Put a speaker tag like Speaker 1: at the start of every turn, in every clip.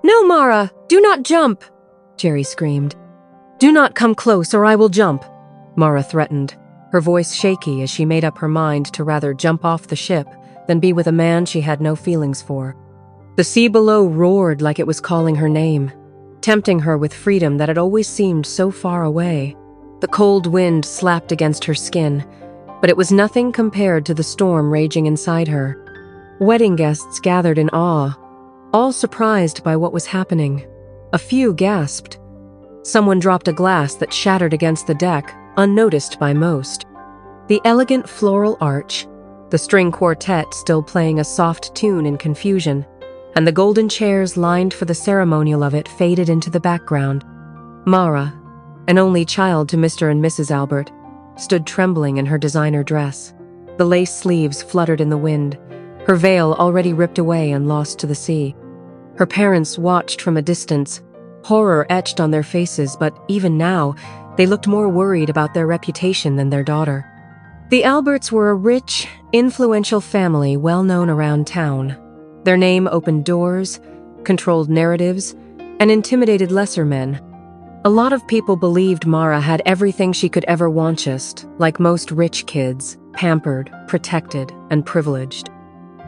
Speaker 1: "No, Mara, do not jump!" Jerry screamed. "Do not come close or I will jump," Mara threatened, her voice shaky as she made up her mind to rather jump off the ship than be with a man she had no feelings for. The sea below roared like it was calling her name, tempting her with freedom that had always seemed so far away. The cold wind slapped against her skin, but it was nothing compared to the storm raging inside her. Wedding guests gathered in awe, all surprised by what was happening. A few gasped. Someone dropped a glass that shattered against the deck, unnoticed by most. The elegant floral arch, the string quartet still playing a soft tune in confusion, and the golden chairs lined for the ceremonial of it faded into the background. Mara, an only child to Mr. and Mrs. Albert, stood trembling in her designer dress. The lace sleeves fluttered in the wind, her veil already ripped away and lost to the sea. Her parents watched from a distance, horror etched on their faces, but even now, they looked more worried about their reputation than their daughter. The Alberts were a rich, influential family well known around town. Their name opened doors, controlled narratives, and intimidated lesser men. A lot of people believed Mara had everything she could ever want, just like most rich kids, pampered, protected, and privileged.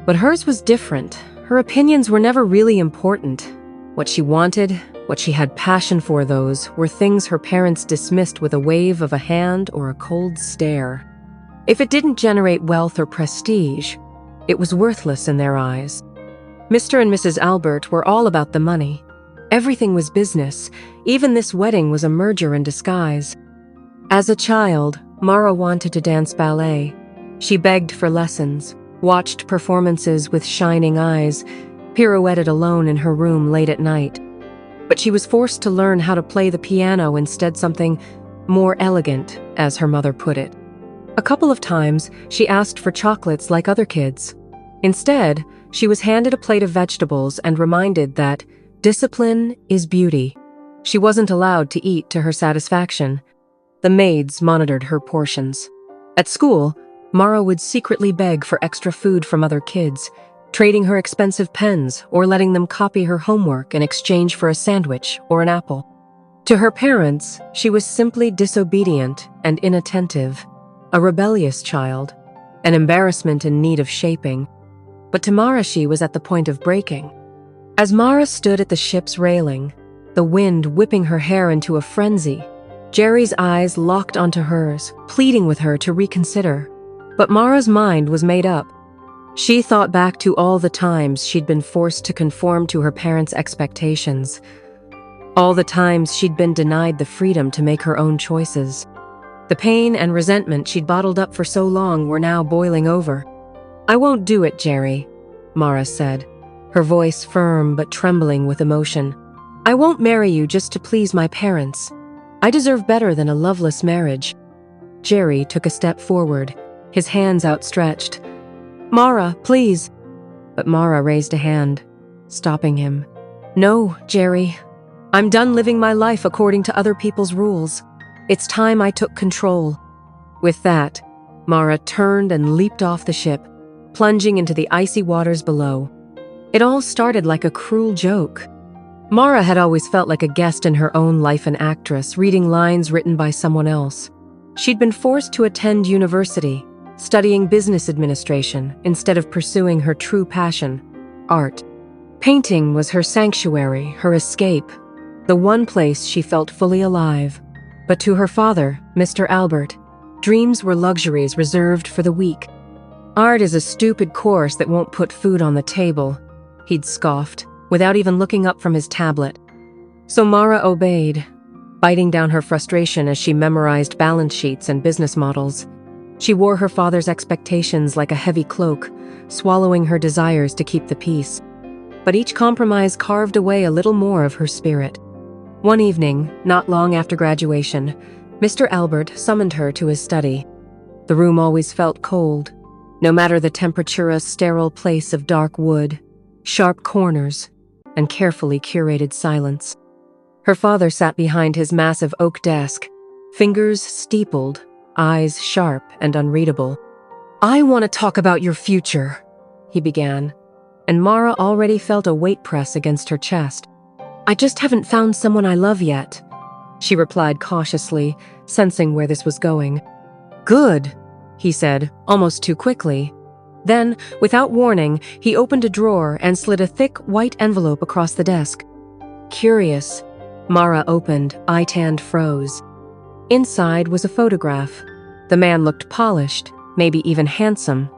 Speaker 1: But hers was different. Her opinions were never really important. What she wanted, what she had passion for, those were things her parents dismissed with a wave of a hand or a cold stare. If it didn't generate wealth or prestige, it was worthless in their eyes. Mr. and Mrs. Albert were all about the money. Everything was business. Even this wedding was a merger in disguise. As a child, Mara wanted to dance ballet. She begged for lessons, watched performances with shining eyes, pirouetted alone in her room late at night. But she was forced to learn how to play the piano instead, something more elegant, as her mother put it. A couple of times, she asked for chocolates like other kids. Instead, she was handed a plate of vegetables and reminded that discipline is beauty. She wasn't allowed to eat to her satisfaction. The maids monitored her portions. At school, Mara would secretly beg for extra food from other kids, trading her expensive pens or letting them copy her homework in exchange for a sandwich or an apple. To her parents, she was simply disobedient and inattentive, a rebellious child, an embarrassment in need of shaping. But to Mara, she was at the point of breaking. As Mara stood at the ship's railing, the wind whipping her hair into a frenzy, Jerry's eyes locked onto hers, pleading with her to reconsider. But Mara's mind was made up. She thought back to all the times she'd been forced to conform to her parents' expectations, all the times she'd been denied the freedom to make her own choices. The pain and resentment she'd bottled up for so long were now boiling over. "I won't do it, Jerry," Mara said, her voice firm but trembling with emotion. "I won't marry you just to please my parents. I deserve better than a loveless marriage." Jerry took a step forward, his hands outstretched. "Mara, please." But Mara raised a hand, stopping him. "No, Jerry. I'm done living my life according to other people's rules. It's time I took control." With that, Mara turned and leaped off the ship, plunging into the icy waters below. It all started like a cruel joke. Mara had always felt like a guest in her own life, an actress, reading lines written by someone else. She'd been forced to attend university, studying business administration instead of pursuing her true passion, art. Painting was her sanctuary, her escape, the one place she felt fully alive. But to her father, Mr. Albert, dreams were luxuries reserved for the weak. "Art is a stupid course that won't put food on the table," he'd scoffed, without even looking up from his tablet. So Mara obeyed, biting down her frustration as she memorized balance sheets and business models. She wore her father's expectations like a heavy cloak, swallowing her desires to keep the peace. But each compromise carved away a little more of her spirit. One evening, not long after graduation, Mr. Albert summoned her to his study. The room always felt cold, no matter the temperature, a sterile place of dark wood, sharp corners, and carefully curated silence. Her father sat behind his massive oak desk, fingers steepled, eyes sharp and unreadable. "I want to talk about your future," he began, and Mara already felt a weight press against her chest. I just haven't found someone I love yet, she replied cautiously, sensing where this was going. Good, he said, almost too quickly. Then, without warning, he opened a drawer and slid a thick white envelope across the desk. Curious, Mara opened, eye-tanned froze. Inside was a photograph. The man looked polished, maybe even handsome,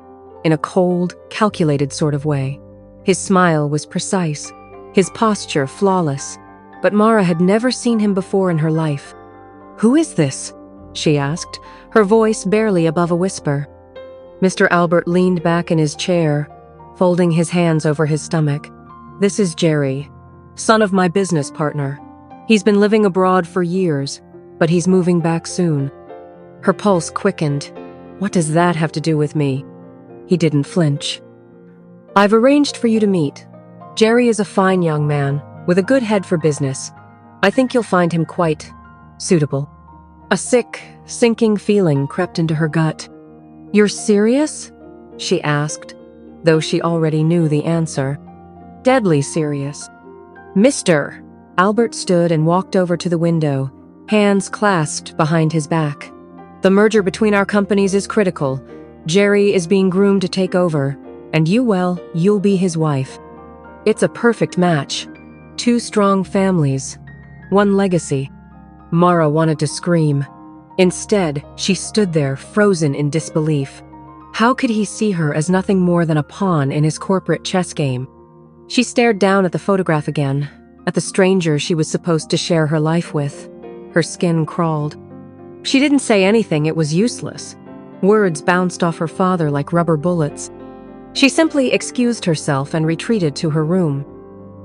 Speaker 1: in a cold, calculated sort of way. His smile was precise, his posture flawless, but Mara had never seen him before in her life. Who is this? She asked, her voice barely above a whisper. Mr. Albert leaned back in his chair, folding his hands over his stomach. This is Jerry, son of my business partner. He's been living abroad for years, but he's moving back soon. Her pulse quickened. What does that have to do with me? He didn't flinch. I've arranged for you to meet. Jerry is a fine young man, with a good head for business. I think you'll find him quite suitable. A sick, sinking feeling crept into her gut. You're serious? She asked, though she already knew the answer. Deadly serious. Mister! Albert stood and walked over to the window, hands clasped behind his back. The merger between our companies is critical. Jerry is being groomed to take over, and you'll be his wife. It's a perfect match. 2 strong families, 1 legacy. Mara wanted to scream. Instead, she stood there, frozen in disbelief. How could he see her as nothing more than a pawn in his corporate chess game? She stared down at the photograph again, at the stranger she was supposed to share her life with. Her skin crawled. She didn't say anything, it was useless. Words bounced off her father like rubber bullets. She simply excused herself and retreated to her room.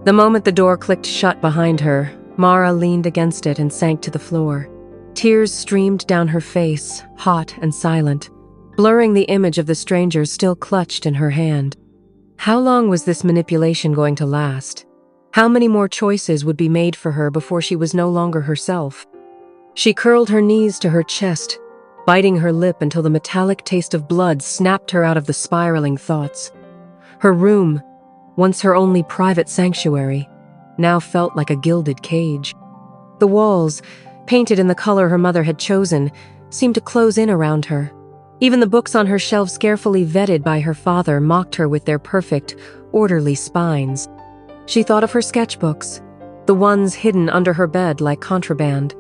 Speaker 1: The moment the door clicked shut behind her, Mara leaned against it and sank to the floor. Tears streamed down her face, hot and silent, blurring the image of the stranger still clutched in her hand. How long was this manipulation going to last? How many more choices would be made for her before she was no longer herself? She curled her knees to her chest, biting her lip until the metallic taste of blood snapped her out of the spiraling thoughts. Her room, once her only private sanctuary, now felt like a gilded cage. The walls, painted in the color her mother had chosen, seemed to close in around her. Even the books on her shelves, carefully vetted by her father, mocked her with their perfect, orderly spines. She thought of her sketchbooks, the ones hidden under her bed like contraband.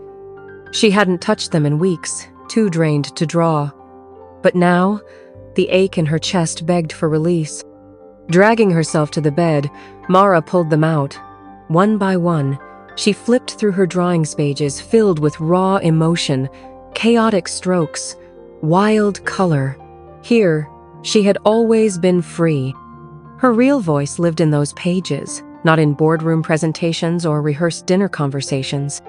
Speaker 1: She hadn't touched them in weeks, too drained to draw. But now, the ache in her chest begged for release. Dragging herself to the bed, Mara pulled them out. One by one, she flipped through her drawings pages filled with raw emotion, chaotic strokes, wild color. Here, she had always been free. Her real voice lived in those pages, not in boardroom presentations or rehearsed dinner conversations.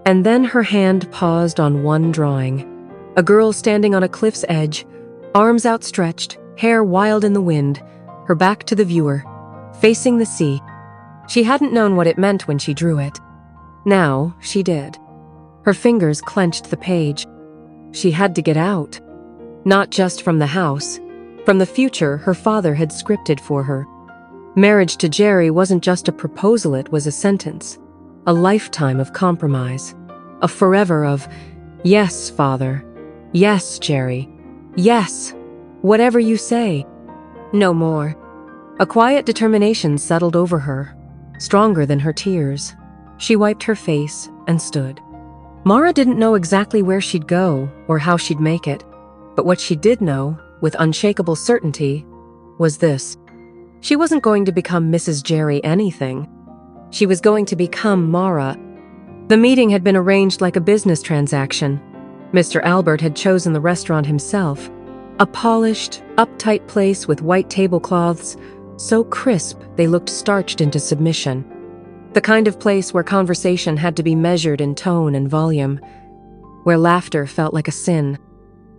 Speaker 1: And then her hand paused on one drawing. A girl standing on a cliff's edge, arms outstretched, hair wild in the wind, her back to the viewer, facing the sea. She hadn't known what it meant when she drew it. Now, she did. Her fingers clenched the page. She had to get out. Not just from the house, from the future her father had scripted for her. Marriage to Jerry wasn't just a proposal, it was a sentence. A lifetime of compromise. A forever of, yes, father. Yes, Jerry. Yes. Whatever you say. No more. A quiet determination settled over her, stronger than her tears. She wiped her face and stood. Mara didn't know exactly where she'd go or how she'd make it, but what she did know, with unshakable certainty, was this. She wasn't going to become Mrs. Jerry anything. She was going to become Mara. The meeting had been arranged like a business transaction. Mr. Albert had chosen the restaurant himself, a polished, uptight place with white tablecloths, so crisp they looked starched into submission. The kind of place where conversation had to be measured in tone and volume, where laughter felt like a sin.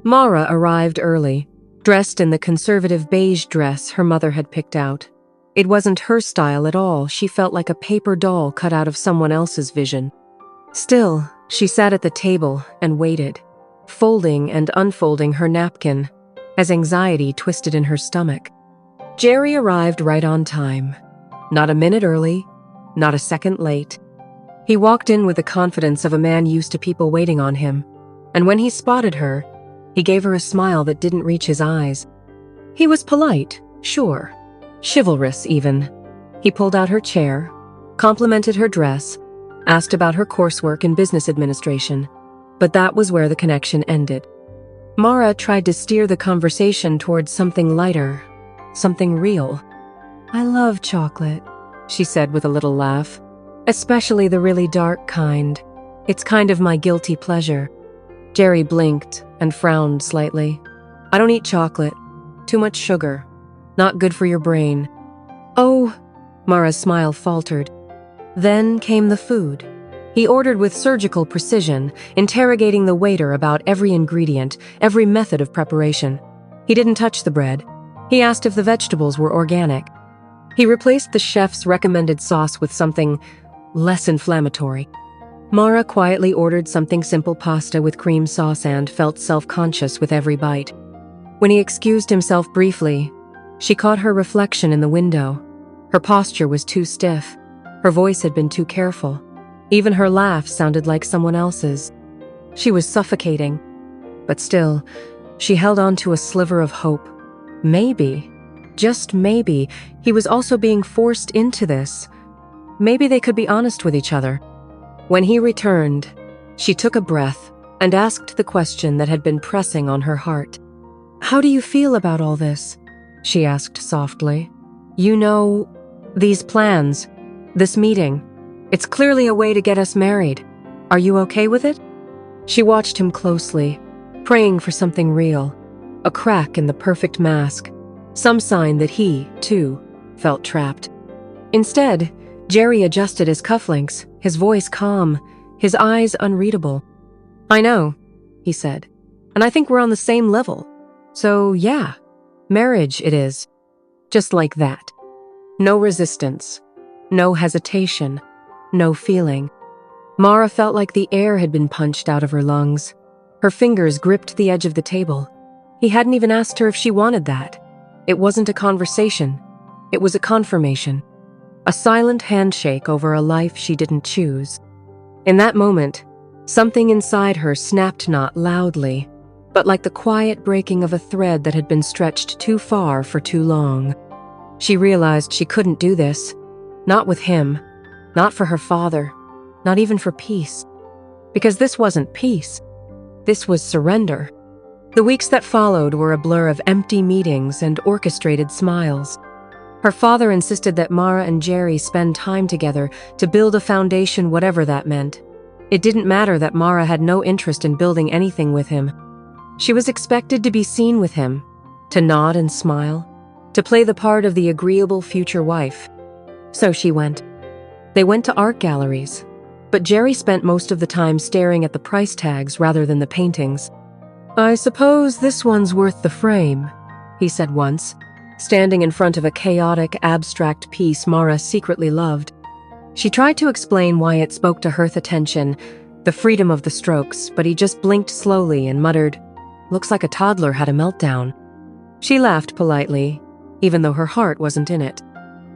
Speaker 1: Mara arrived early, dressed in the conservative beige dress her mother had picked out. It wasn't her style at all. She felt like a paper doll cut out of someone else's vision. Still, she sat at the table and waited, folding and unfolding her napkin, as anxiety twisted in her stomach. Jerry arrived right on time. Not a minute early, not a second late. He walked in with the confidence of a man used to people waiting on him, and when he spotted her, he gave her a smile that didn't reach his eyes. He was polite, sure, chivalrous even. He pulled out her chair, complimented her dress, asked about her coursework in business administration, but that was where the connection ended. Mara tried to steer the conversation towards something lighter, something real. "I love chocolate," she said with a little laugh. "Especially the really dark kind. It's kind of my guilty pleasure." Jerry blinked and frowned slightly. "I don't eat chocolate. Too much sugar. Not good for your brain." "Oh," Mara's smile faltered. Then came the food. He ordered with surgical precision, interrogating the waiter about every ingredient, every method of preparation. He didn't touch the bread. He asked if the vegetables were organic. He replaced the chef's recommended sauce with something less inflammatory. Mara quietly ordered something simple pasta with cream sauce and felt self-conscious with every bite. When he excused himself briefly, she caught her reflection in the window. Her posture was too stiff. Her voice had been too careful. Even her laugh sounded like someone else's. She was suffocating. But still, she held on to a sliver of hope. Maybe, just maybe, he was also being forced into this. Maybe they could be honest with each other. When he returned, she took a breath and asked the question that had been pressing on her heart. "How do you feel about all this?" she asked softly. "You know, these plans, this meeting. It's clearly a way to get us married. Are you okay with it?" She watched him closely, praying for something real. A crack in the perfect mask. Some sign that he, too, felt trapped. Instead, Jerry adjusted his cufflinks, his voice calm, his eyes unreadable. "I know," he said, "and I think we're on the same level. So yeah, marriage it is." Just like that. No resistance. No hesitation. No feeling. Mara felt like the air had been punched out of her lungs. Her fingers gripped the edge of the table. He hadn't even asked her if she wanted that. It wasn't a conversation. It was a confirmation. A silent handshake over a life she didn't choose. In that moment, something inside her snapped not loudly, but like the quiet breaking of a thread that had been stretched too far for too long. She realized she couldn't do this. Not with him. Not for her father. Not even for peace. Because this wasn't peace. This was surrender. The weeks that followed were a blur of empty meetings and orchestrated smiles. Her father insisted that Mara and Jerry spend time together to build a foundation, whatever that meant. It didn't matter that Mara had no interest in building anything with him. She was expected to be seen with him, to nod and smile, to play the part of the agreeable future wife. So she went. They went to art galleries, but Jerry spent most of the time staring at the price tags rather than the paintings. "I suppose this one's worth the frame," he said once, standing in front of a chaotic, abstract piece Mara secretly loved. She tried to explain why it spoke to her attention, the freedom of the strokes, but he just blinked slowly and muttered, "Looks like a toddler had a meltdown." She laughed politely, even though her heart wasn't in it.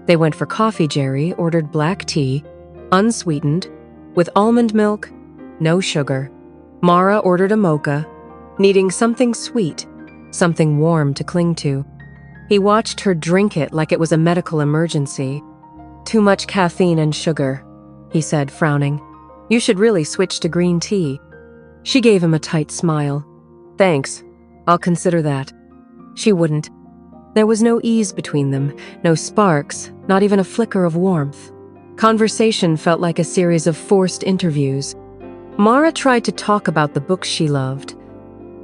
Speaker 1: They went for coffee. Jerry ordered black tea, unsweetened, with almond milk, no sugar. Mara ordered a mocha, needing something sweet, something warm to cling to. He watched her drink it like it was a medical emergency. "Too much caffeine and sugar," he said, frowning. "You should really switch to green tea." She gave him a tight smile. "Thanks, I'll consider that." She wouldn't. There was no ease between them, no sparks, not even a flicker of warmth. Conversation felt like a series of forced interviews. Mara tried to talk about the books she loved,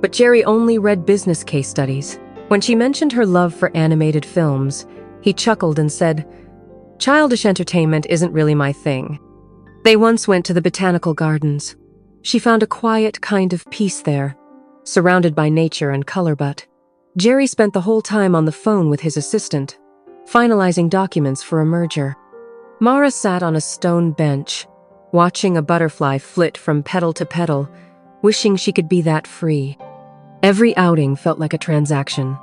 Speaker 1: but Jerry only read business case studies. When she mentioned her love for animated films, he chuckled and said, "Childish entertainment isn't really my thing." They once went to the botanical gardens. She found a quiet kind of peace there, surrounded by nature and color, but Jerry spent the whole time on the phone with his assistant, finalizing documents for a merger. Mara sat on a stone bench, watching a butterfly flit from petal to petal, wishing she could be that free. Every outing felt like a transaction.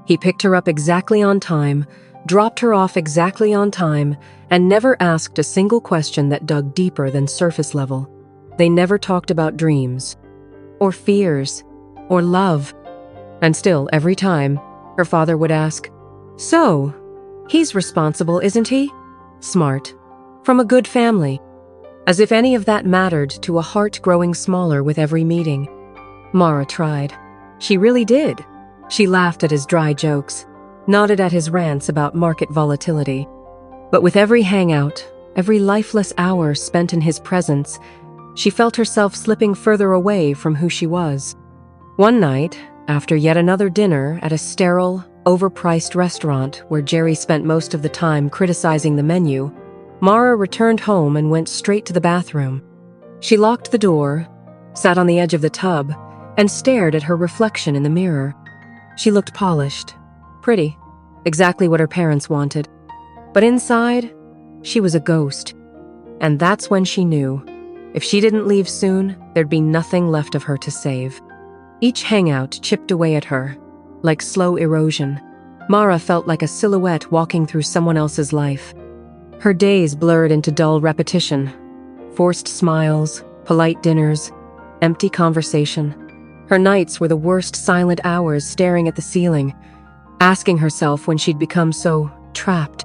Speaker 1: He picked her up exactly on time, dropped her off exactly on time, and never asked a single question that dug deeper than surface level. They never talked about dreams, or fears, or love. And still, every time, her father would ask, "So, he's responsible, isn't he? Smart. From a good family." As if any of that mattered to a heart growing smaller with every meeting. Mara tried. She really did. She laughed at his dry jokes, nodded at his rants about market volatility. But with every hangout, every lifeless hour spent in his presence, she felt herself slipping further away from who she was. One night, after yet another dinner at a sterile, overpriced restaurant where Jerry spent most of the time criticizing the menu, Mara returned home and went straight to the bathroom. She locked the door, sat on the edge of the tub, and stared at her reflection in the mirror. She looked polished, pretty, exactly what her parents wanted. But inside, she was a ghost. And that's when she knew, if she didn't leave soon, there'd be nothing left of her to save. Each hangout chipped away at her, like slow erosion. Mara felt like a silhouette walking through someone else's life. Her days blurred into dull repetition. Forced smiles, polite dinners, empty conversation. Her nights were the worst silent hours staring at the ceiling, asking herself when she'd become so trapped.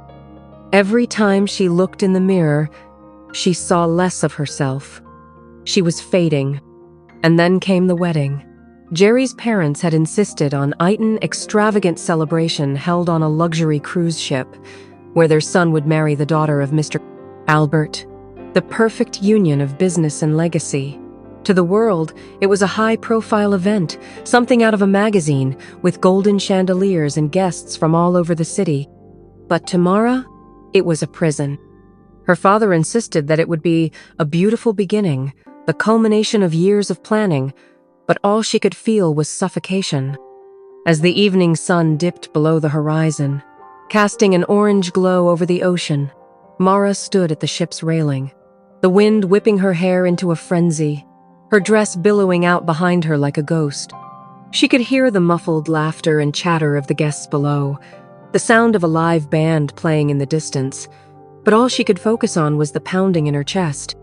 Speaker 1: Every time she looked in the mirror, she saw less of herself. She was fading. And then came the wedding. Jerry's parents had insisted on an extravagant celebration held on a luxury cruise ship, where their son would marry the daughter of Mr. Albert, the perfect union of business and legacy. To the world, it was a high-profile event, something out of a magazine, with golden chandeliers and guests from all over the city. But to Mara, it was a prison. Her father insisted that it would be a beautiful beginning, the culmination of years of planning, but all she could feel was suffocation. As the evening sun dipped below the horizon, casting an orange glow over the ocean, Mara stood at the ship's railing, the wind whipping her hair into a frenzy, her dress billowing out behind her like a ghost. She could hear the muffled laughter and chatter of the guests below, the sound of a live band playing in the distance, but all she could focus on was the pounding in her chest.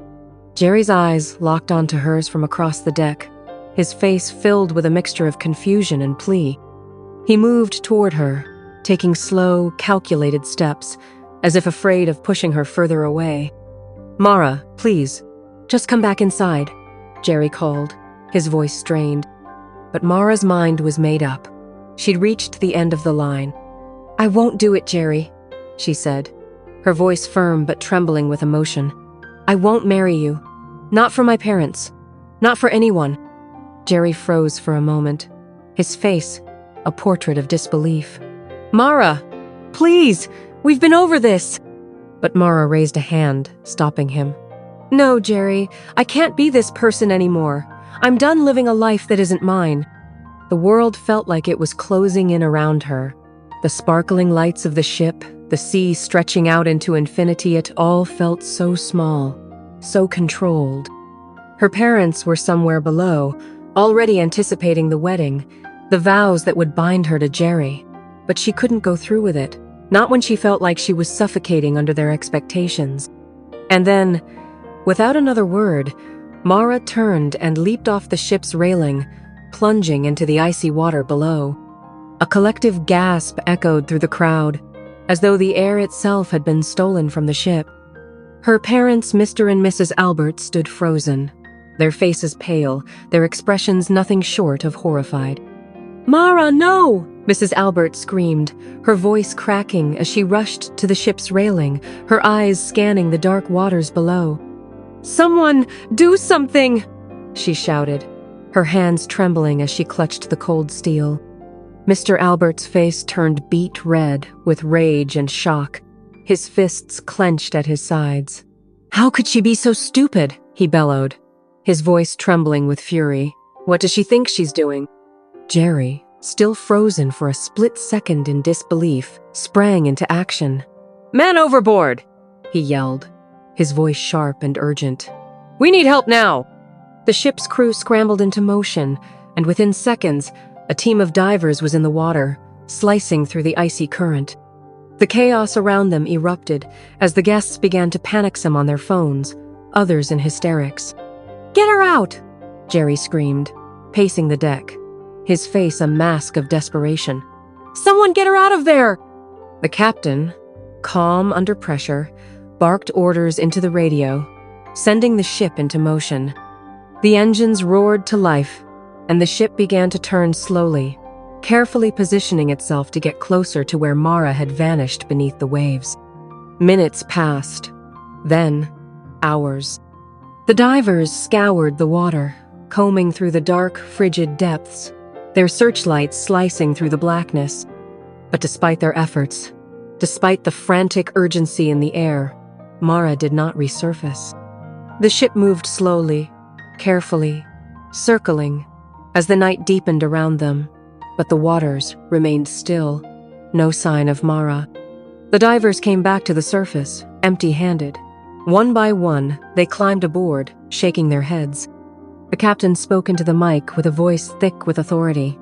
Speaker 1: Jerry's eyes locked onto hers from across the deck, his face filled with a mixture of confusion and plea. He moved toward her, taking slow, calculated steps, as if afraid of pushing her further away. "Mara, please, just come back inside," Jerry called, his voice strained. But Mara's mind was made up. She'd reached the end of the line. "I won't do it, Jerry," she said, her voice firm but trembling with emotion. "I won't marry you. Not for my parents. Not for anyone." Jerry froze for a moment, his face a portrait of disbelief. "Mara, please, we've been over this." But Mara raised a hand, stopping him. "No, Jerry, I can't be this person anymore. I'm done living a life that isn't mine." The world felt like it was closing in around her. The sparkling lights of the ship, the sea stretching out into infinity, it all felt so small, so controlled. Her parents were somewhere below, already anticipating the wedding, the vows that would bind her to Jerry. But she couldn't go through with it, not when she felt like she was suffocating under their expectations. And then, without another word, Mara turned and leaped off the ship's railing, plunging into the icy water below. A collective gasp echoed through the crowd, as though the air itself had been stolen from the ship. Her parents, Mr. and Mrs. Albert, stood frozen, their faces pale, their expressions nothing short of horrified. "Mara, no!" Mrs. Albert screamed, her voice cracking as she rushed to the ship's railing, her eyes scanning the dark waters below. "Someone, do something!" she shouted, her hands trembling as she clutched the cold steel. Mr. Albert's face turned beet red with rage and shock, his fists clenched at his sides. "How could she be so stupid?" he bellowed, his voice trembling with fury. "What does she think she's doing?" Jerry, still frozen for a split second in disbelief, sprang into action. "Man overboard!" he yelled, his voice sharp and urgent. "We need help now!" The ship's crew scrambled into motion, and within seconds, a team of divers was in the water, slicing through the icy current. The chaos around them erupted as the guests began to panic, some on their phones, others in hysterics. "Get her out!" Jerry screamed, pacing the deck, his face a mask of desperation. "Someone get her out of there!" The captain, calm under pressure, barked orders into the radio, sending the ship into motion. The engines roared to life, and the ship began to turn slowly, carefully positioning itself to get closer to where Mara had vanished beneath the waves. Minutes passed, then hours. The divers scoured the water, combing through the dark, frigid depths, their searchlights slicing through the blackness. But despite their efforts, despite the frantic urgency in the air, Mara did not resurface. The ship moved slowly, carefully, circling, as the night deepened around them, but the waters remained still, no sign of Mara. The divers came back to the surface, empty-handed. One by one, they climbed aboard, shaking their heads. The captain spoke into the mic with a voice thick with authority.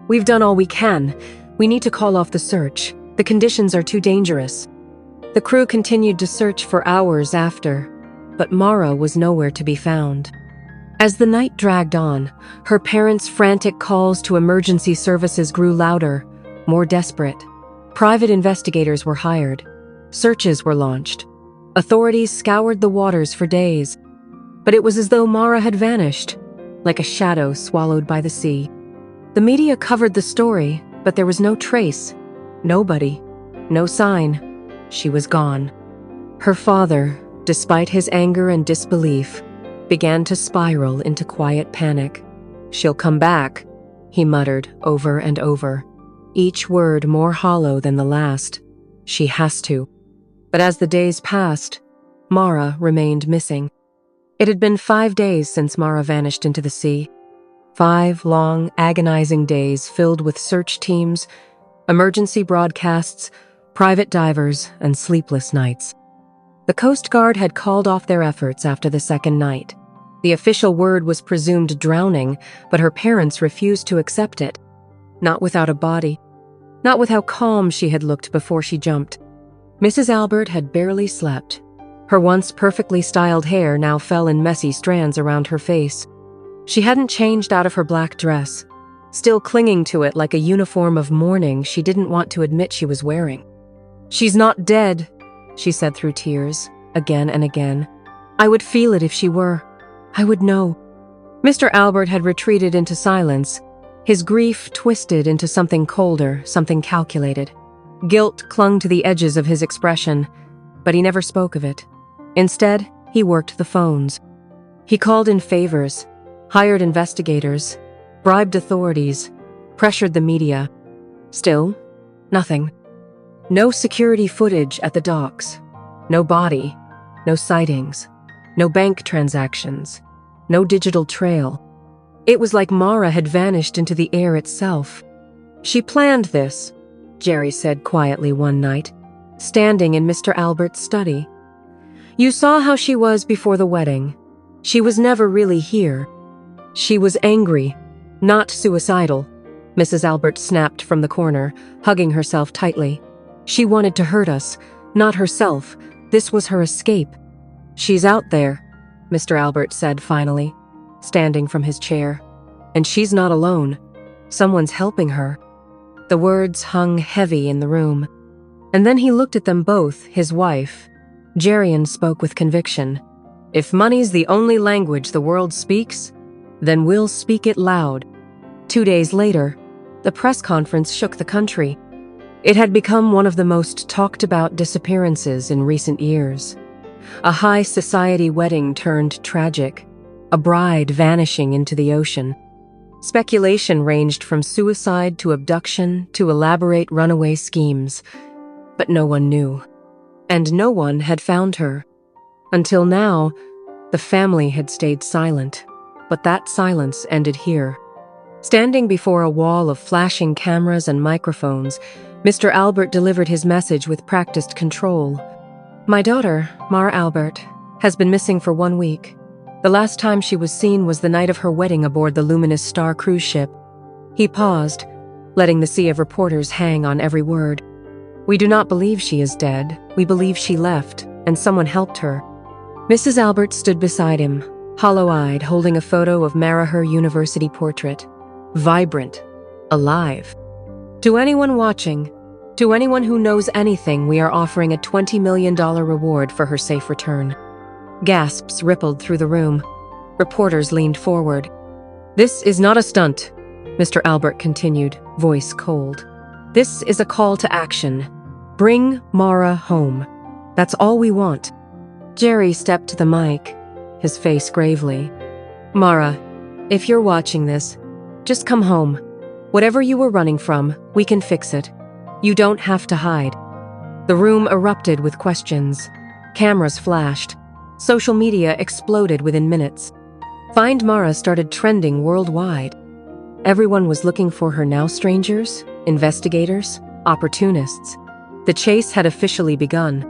Speaker 1: "We've done all we can. We need to call off the search. The conditions are too dangerous." The crew continued to search for hours after, but Mara was nowhere to be found. As the night dragged on, her parents' frantic calls to emergency services grew louder, more desperate. Private investigators were hired. Searches were launched. Authorities scoured the waters for days. But it was as though Mara had vanished, like a shadow swallowed by the sea. The media covered the story, but there was no trace. Nobody. No sign. She was gone. Her father, despite his anger and disbelief, began to spiral into quiet panic. "She'll come back," he muttered over and over, each word more hollow than the last. "She has to." But as the days passed, Mara remained missing. It had been 5 days since Mara vanished into the sea. 5 long, agonizing days filled with search teams, emergency broadcasts, private divers, and sleepless nights. The Coast Guard had called off their efforts after the second night. The official word was presumed drowning, but her parents refused to accept it. Not without a body. Not with how calm she had looked before she jumped. Mrs. Albert had barely slept. Her once perfectly styled hair now fell in messy strands around her face. She hadn't changed out of her black dress, still clinging to it like a uniform of mourning she didn't want to admit she was wearing. "She's not dead," she said through tears, again and again. "I would feel it if she were. I would know." Mr. Albert had retreated into silence, his grief twisted into something colder, something calculated. Guilt clung to the edges of his expression, but he never spoke of it. Instead, he worked the phones. He called in favors, hired investigators, bribed authorities, pressured the media. Still, nothing. No security footage at the docks. No body. No sightings. No bank transactions. No digital trail. It was like Mara had vanished into the air itself. "She planned this," Jerry said quietly one night, standing in Mr. Albert's study. "You saw how she was before the wedding. She was never really here. She was angry, not suicidal," Mrs. Albert snapped from the corner, hugging herself tightly. "She wanted to hurt us, not herself. This was her escape." "She's out there," Mr. Albert said finally, standing from his chair. "And she's not alone. Someone's helping her." The words hung heavy in the room. And then he looked at them both, his wife. Jerian spoke with conviction. "If money's the only language the world speaks, then we'll speak it loud." 2 days later, the press conference shook the country. It had become one of the most talked about disappearances in recent years. A high society wedding turned tragic, a bride vanishing into the ocean. Speculation ranged from suicide to abduction to elaborate runaway schemes, but no one knew. And no one had found her. Until now, the family had stayed silent, but that silence ended here. Standing before a wall of flashing cameras and microphones, Mr. Albert delivered his message with practiced control. "My daughter, Mara Albert, has been missing for 1 week. The last time she was seen was the night of her wedding aboard the Luminous Star cruise ship." He paused, letting the sea of reporters hang on every word. We do not believe she is dead. We believe she left, and someone helped her. Mrs. Albert stood beside him, hollow-eyed, holding a photo of Marahur University portrait. Vibrant. Alive. To anyone watching, to anyone who knows anything, we are offering a $20 million reward for her safe return. Gasps rippled through the room. Reporters leaned forward. This is not a stunt, Mr. Albert continued, voice cold. This is a call to action. Bring Mara home. That's all we want. Jerry stepped to the mic, his face gravely. Mara, if you're watching this, just come home. Whatever you were running from, we can fix it. You don't have to hide. The room erupted with questions. Cameras flashed. Social media exploded within minutes. Find Mara started trending worldwide. Everyone was looking for her now, strangers, investigators, opportunists. The chase had officially begun.